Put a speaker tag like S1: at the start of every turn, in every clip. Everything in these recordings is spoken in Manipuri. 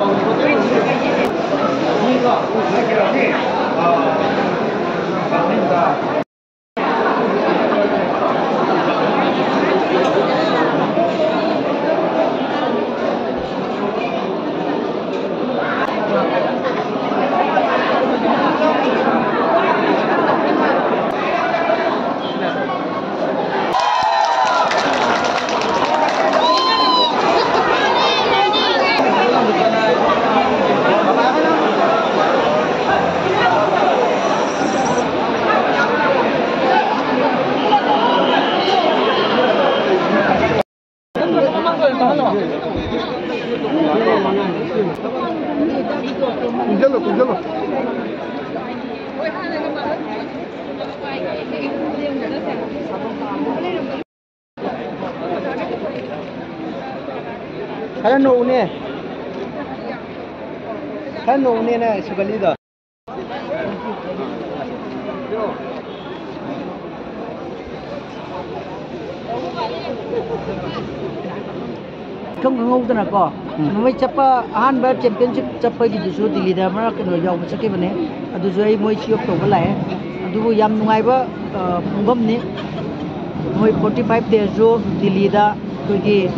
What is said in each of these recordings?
S1: Congelo. Kan no na sugalida. Không ngâu tên là có, mới chấp han ba championship chấp phải cái số Delhi đó mà cái nội dung cái vấn đề, ಅದು ಜೊತೆ moi chiếc tổ cái này, ಅದು yam nungai ba phungom ni, moi 45 days jo Delhi đó cái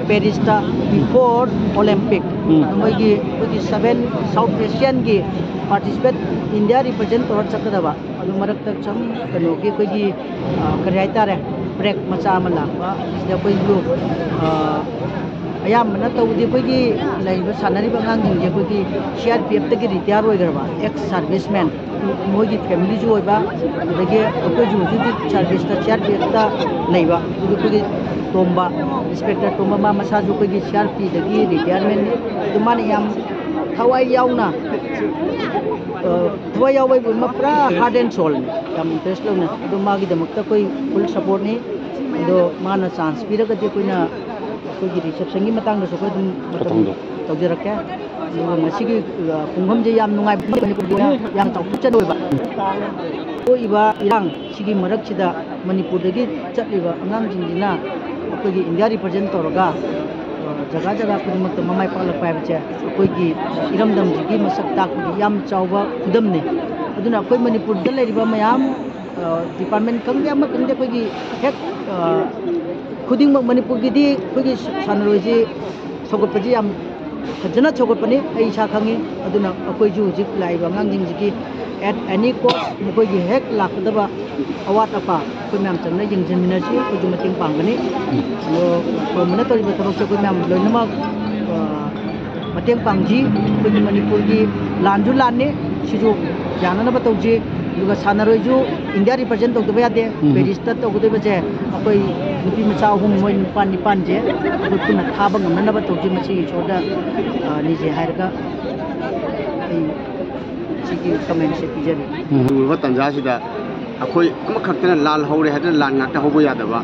S1: Paris đó before Olympic, moi cái 7 South Asian cái participate India represent tổ chức cái đó ba, ಅದು marak tak cham cái nó cái kerja itu break macam mana lah, setiap itu ayam mana tahu dia pergi lain bersana ni bangang je pergi CRPF tadi retire hoy gerba ex serviceman mogi family jo hoy ba lagi apa jo service ta CRPF ta nahi ba itu pergi tomba inspector tomba ma masa jo pergi CRP tadi retirement itu mana yang thawai yau na thawai yau bai ma pura hard and soul yang interest lo na itu magi damakta koi full support ni itu mana chance pira ka dia koi na कोई रिसेप्शन की मतंग दसो कोई तब तौजर रखे मसी की पुंगम जे याम नुंगाई मणिपुर याम तौचन होइबा तो इबा इरांग सिगी मरक सिदा मणिपुर दगी चटलिबा अंगाम जिंजिना कोई इंडिया रिप्रेजेंट तौरगा जगह जगह खुदमत ममाई पालक पाइबचे कोई की इरमदम जिगी मसक ताकु याम चावबा खुदम ने अदुना कोई मणिपुर द लेरिबा मयाम डिपार्टमेंट कंगे अमा कंगे कोई की हेक खुदिंग मणिपुर की दी कोई सानरोजी सोगटपजी याम फजना सोगटपनी आई सा खंगी अदुना कोई जु जिक लाइबा ngangjing जिकी at any cost कोई की हेक लाखदबा अवात अपा कोई मैम चंगना यंगजन मिनसी कोई जु मतिंग पांगनी नो मने तोरी बतरो से कोई मैम लोइनमा मतिंग पांगजी कोई मणिपुर की लांजु लाने सिजु जानना बतौजी juga sanaroi India represent tok deba de Paris tok deba je akoi nupi macha hum moi nipan je kuna thaba ngamna ba tok ji machi choda ni je hairga ai sigi comment se pijari wa tanja sida akoi kuma khaktana lal hore hada lan ngata hobo yadaba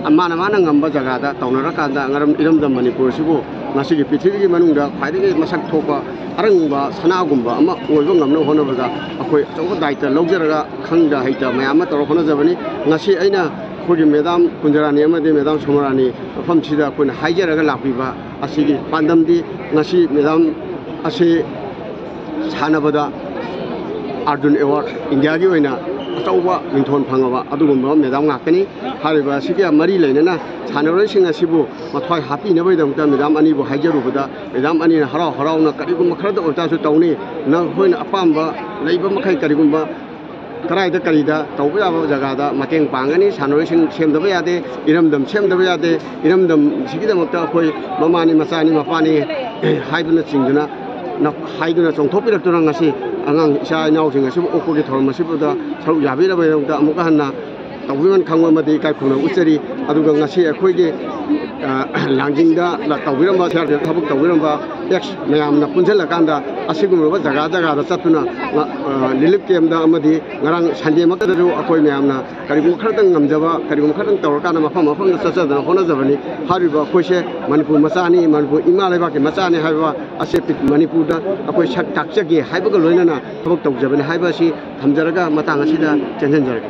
S1: amana mana ngamba jaga da taunara ka da ngaram iram da Manipur sibu ngasigi pithigi manungda khaidagi masak thopa arangba sanagumba ama oiba ngamna honabada akoi chongba daita lawjaraga khangda haita mayama toro hona jabani ngasi aina khogi medam kunjarani amade medam somarani afam sida koina haijaraga lapiba asigi pandamdi ngasi medam ase sanabada Arjun Award India gi oina achauba mingthon phangaba adugumba medam ngakani hariba sigi mari leinana sanaroi sing asibu mathwai hapi na bai damta medam ani bu haijarubada medam ani na harau harau na karigumba kharada ota su tauni na hoina apamba leiba makhai karigumba karai da karida tauba yaba jaga da mateng pangani sanaroi sing semdaba yade iramdam semdaba yade iramdam sigi damakta khoi mamani machani mapani haiduna chingduna na haiduna chongthopiraktura ngasi angang isa inau sing asibu opogi thorma sibuda saru yabira bayamta amuka hanna tawbiman khangwa madi kai khuna uchari aduga ngasi akhoige langjingda la tawbiramba sar thabuk tawbiramba ex mayamna punjala kanda asigumba jaga jaga da chatuna lilip kemda amadi ngarang sanje makadaru akoi mayamna karigum khardang ngamjaba karigum khardang tawrkana mafam mafam da chachada hona jabani hariba khoise Manipur machani Manipur imalai ba ke machani haiba asepit Manipur da akoi sak takchagi haiba ga loinana thabuk tawjabani haiba si thamjaraga matang asida chenjenjar